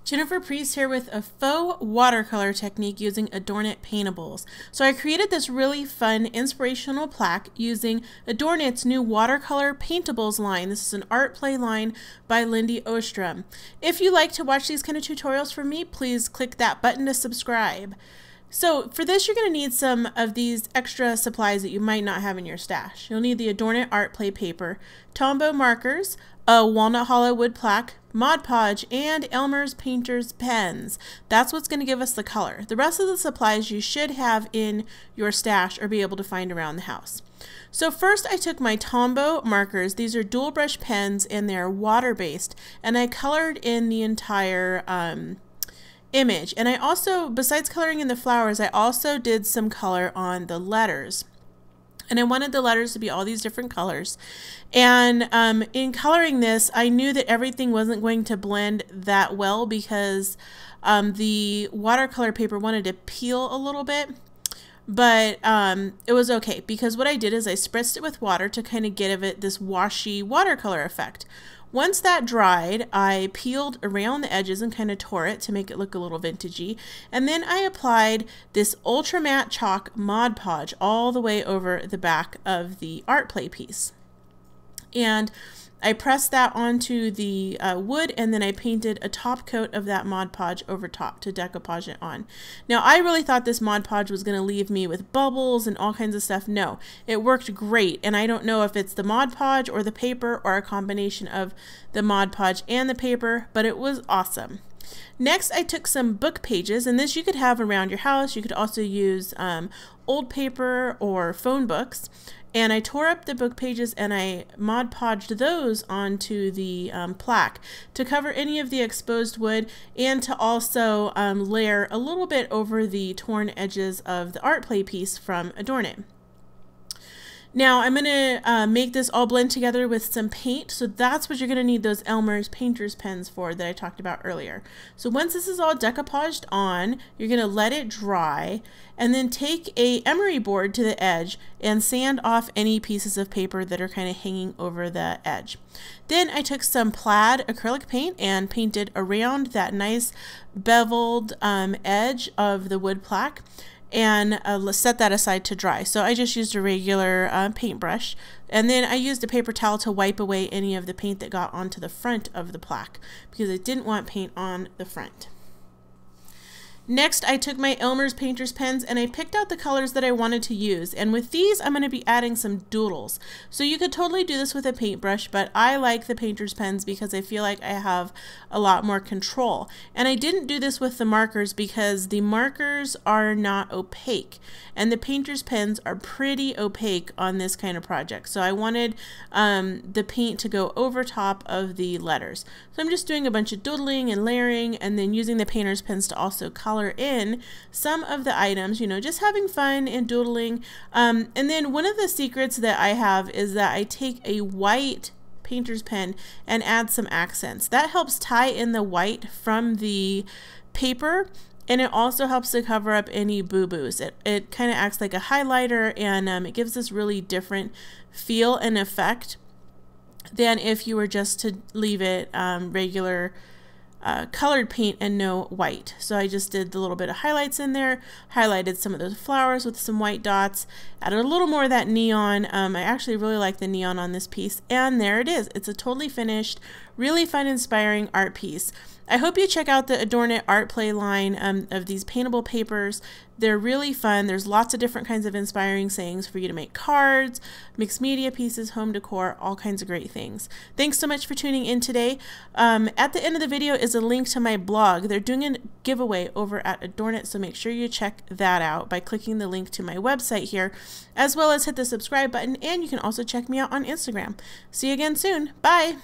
Jennifer Priest here with a faux watercolor technique using ADORNit Paintables. So I created this really fun inspirational plaque using ADORNit's new watercolor paintables line. This is an Art Play line by Lindsay Ostrom. If you like to watch these kind of tutorials from me, please click that button to subscribe. So for this, you're going to need some of these extra supplies that you might not have in your stash. You'll need the ADORNit Art Play paper, Tombow markers, a walnut hollow wood plaque, Mod Podge, and Elmer's painter's pens. That's what's going to give us the color. The rest of the supplies you should have in your stash or be able to find around the house. So first I took my Tombow markers. These are dual brush pens and they're water based, and I colored in the entire image. And I also, besides coloring in the flowers, I also did some color on the letters. And I wanted the letters to be all these different colors. And in coloring this, I knew that everything wasn't going to blend that well because the watercolor paper wanted to peel a little bit. But it was okay because what I did is I spritzed it with water to kind of give it this washy watercolor effect. Once that dried, I peeled around the edges and kind of tore it to make it look a little vintagey. And then I applied this ultra matte chalk Mod Podge all the way over the back of the Art Play piece. And I pressed that onto the wood, and then I painted a top coat of that Mod Podge over top to decoupage it on. Now I really thought this Mod Podge was going to leave me with bubbles and all kinds of stuff. No, it worked great, and I don't know if it's the Mod Podge or the paper or a combination of the Mod Podge and the paper, but it was awesome. Next, I took some book pages, and this you could have around your house. You could also use old paper or phone books. And I tore up the book pages and I Mod Podged those onto the plaque to cover any of the exposed wood and to also layer a little bit over the torn edges of the Art Play piece from ADORNit. Now I'm going to make this all blend together with some paint, so that's what you're going to need those Elmer's painter's pens for that I talked about earlier. So once this is all decoupaged on, you're going to let it dry and then take a emery board to the edge and sand off any pieces of paper that are kind of hanging over the edge. Then I took some plaid acrylic paint and painted around that nice beveled edge of the wood plaque, and set that aside to dry. So I just used a regular paintbrush, and then I used a paper towel to wipe away any of the paint that got onto the front of the plaque because I didn't want paint on the front. Next, I took my Elmer's painter's pens and I picked out the colors that I wanted to use, and with these I'm going to be adding some doodles. So you could totally do this with a paintbrush, but I like the painter's pens because I feel like I have a lot more control. And I didn't do this with the markers because the markers are not opaque and the painter's pens are pretty opaque on this kind of project. So I wanted the paint to go over top of the letters. So I'm just doing a bunch of doodling and layering and then using the painter's pens to also color in some of the items, you know, just having fun and doodling. And then one of the secrets that I have is that I take a white painter's pen and add some accents. That helps tie in the white from the paper, and it also helps to cover up any boo-boos. It kind of acts like a highlighter, and it gives this really different feel and effect than if you were just to leave it regular colored paint and no white. So I just did the little bit of highlights in there, highlighted some of those flowers with some white dots, added a little more of that neon. I actually really like the neon on this piece, and there it is. It's a totally finished, really fun, inspiring art piece. I hope you check out the ADORNit Art Play line of these paintable papers. They're really fun. There's lots of different kinds of inspiring sayings for you to make cards, mixed media pieces, home decor, all kinds of great things. Thanks so much for tuning in today. At the end of the video is a link to my blog. They're doing a giveaway over at ADORNit, so make sure you check that out by clicking the link to my website here, as well as hit the subscribe button, and you can also check me out on Instagram. See you again soon. Bye!